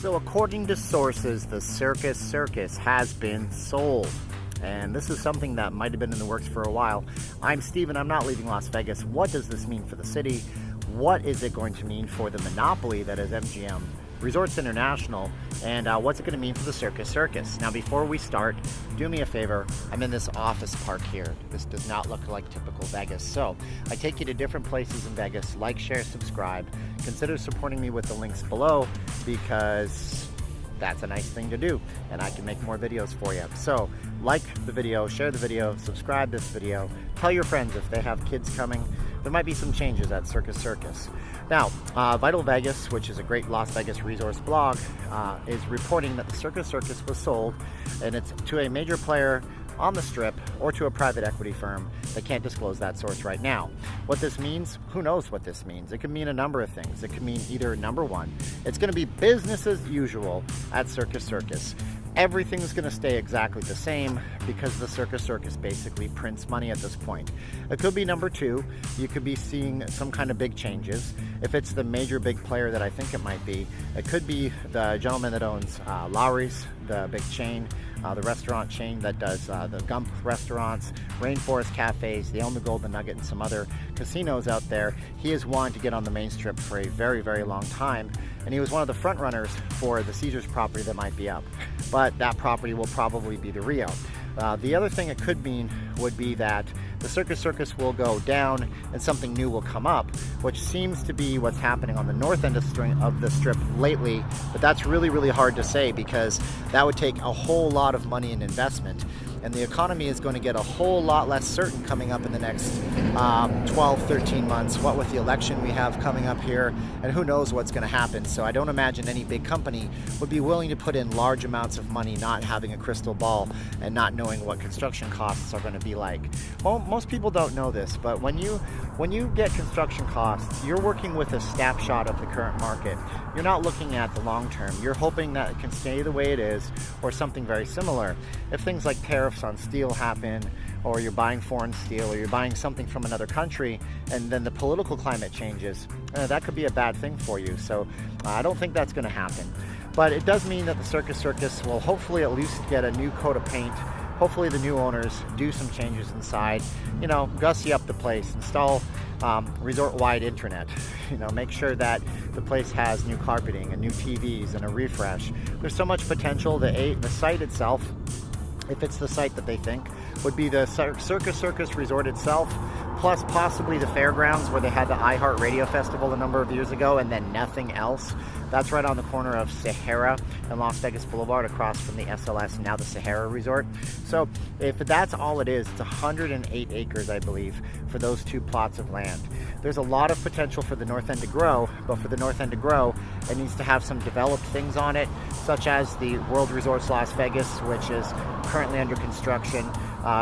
So according to sources, the Circus Circus has been sold. And this is something that might have been in the works for a while. I'm Steven, I'm not leaving Las Vegas. What does this mean for the city? What is it going to mean for the monopoly that is MGM Resorts International? And what's it going to mean for the Circus Circus? Now before we start, do me a favor. I'm in this office park here. This does not look like typical Vegas. So I take you to different places in Vegas. Like, share, subscribe. Consider supporting me with the links below because that's a nice thing to do and I can make more videos for you. So like the video, share the video, subscribe this video, tell your friends if they have kids coming. There might be some changes at Circus Circus. Now, Vital Vegas, which is a great Las Vegas resource blog, is reporting that the Circus Circus was sold, and it's to a major player on the Strip or to a private equity firm. They can't disclose that source right now. What this means, who knows what this means? It could mean a number of things. It could mean either, number one, it's going to be business as usual at Circus Circus. Everything's going to stay exactly the same because the Circus Circus basically prints money at this point. It could be number two, you could be seeing some kind of big changes. If it's the major big player that I think it might be, it could be the gentleman that owns Lowry's, the big chain, the restaurant chain that does the Gump restaurants, Rainforest Cafes, they own the Golden Nugget and some other casinos out there. He has wanted to get on the main strip for a very, very long time, and he was one of the front runners for the Caesars property that might be up. But that property will probably be the Rio. The other thing it could mean would be that the Circus Circus will go down and something new will come up, which seems to be what's happening on the north end of the strip lately. But that's really, really hard to say because that would take a whole lot of money and investment. And the economy is going to get a whole lot less certain coming up in the next 12, 13 months, what with the election we have coming up here, and who knows what's going to happen. So I don't imagine any big company would be willing to put in large amounts of money not having a crystal ball and not knowing what construction costs are going to be like. Well, most people don't know this, but when you get construction costs, you're working with a snapshot of the current market. You're not looking at the long term. You're hoping that it can stay the way it is or something very similar. If things like tariffs on steel happen, or you're buying foreign steel, or you're buying something from another country, and then the political climate changes, that could be a bad thing for you. So I don't think that's going to happen. But it does mean that the Circus Circus will hopefully at least get a new coat of paint. Hopefully the new owners do some changes inside, you know, gussy up the place, install resort-wide internet, you know, make sure that the place has new carpeting and new TVs and a refresh. There's so much potential. The site itself, if it's the site that they think, would be the Circus Circus resort itself, plus possibly the fairgrounds where they had the iHeartRadio Festival a number of years ago, and then nothing else. That's right on the corner of Sahara and Las Vegas Boulevard, across from the SLS, now the Sahara Resort. So if that's all it is, it's 108 acres, I believe, for those two plots of land. There's a lot of potential for the north end to grow, but for the north end to grow, it needs to have some developed things on it, such as the World Resorts Las Vegas, which is currently under construction,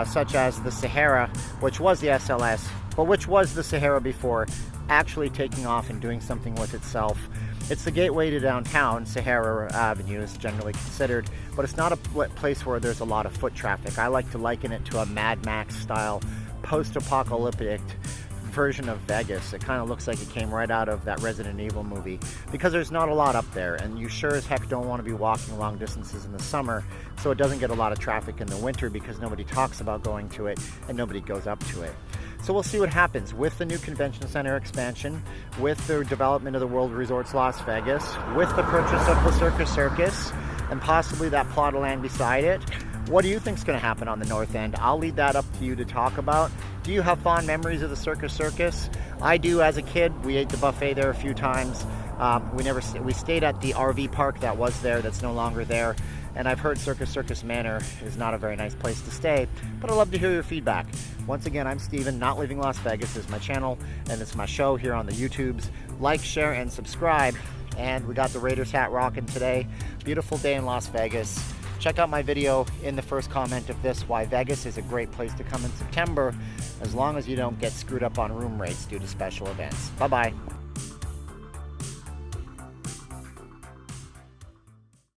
such as the Sahara, which was the SLS, but which was the Sahara before, actually taking off and doing something with itself. It's the gateway to downtown. Sahara Avenue is generally considered, but it's not a place where there's a lot of foot traffic. I like to liken it to a Mad Max style post-apocalyptic version of Vegas. It kind of looks like it came right out of that Resident Evil movie because there's not a lot up there, and you sure as heck don't want to be walking long distances in the summer, so it doesn't get a lot of traffic in the winter because nobody talks about going to it and nobody goes up to it. So we'll see what happens with the new convention center expansion, with the development of the World Resorts Las Vegas, with the purchase of the Circus Circus, and possibly that plot of land beside it. What do you think is going to happen on the north end? I'll leave that up to you to talk about. Do you have fond memories of the Circus Circus? I do. As a kid, we ate the buffet there a few times. We stayed at the RV park that was there, that's no longer there. And I've heard Circus Circus Manor is not a very nice place to stay, but I'd love to hear your feedback. Once again, I'm Steven, Not Leaving Las Vegas is my channel, and it's my show here on the YouTubes. Like, share, and subscribe. And we got the Raiders hat rocking today. Beautiful day in Las Vegas. Check out my video in the first comment of this, why Vegas is a great place to come in September, as long as you don't get screwed up on room rates due to special events. Bye-bye.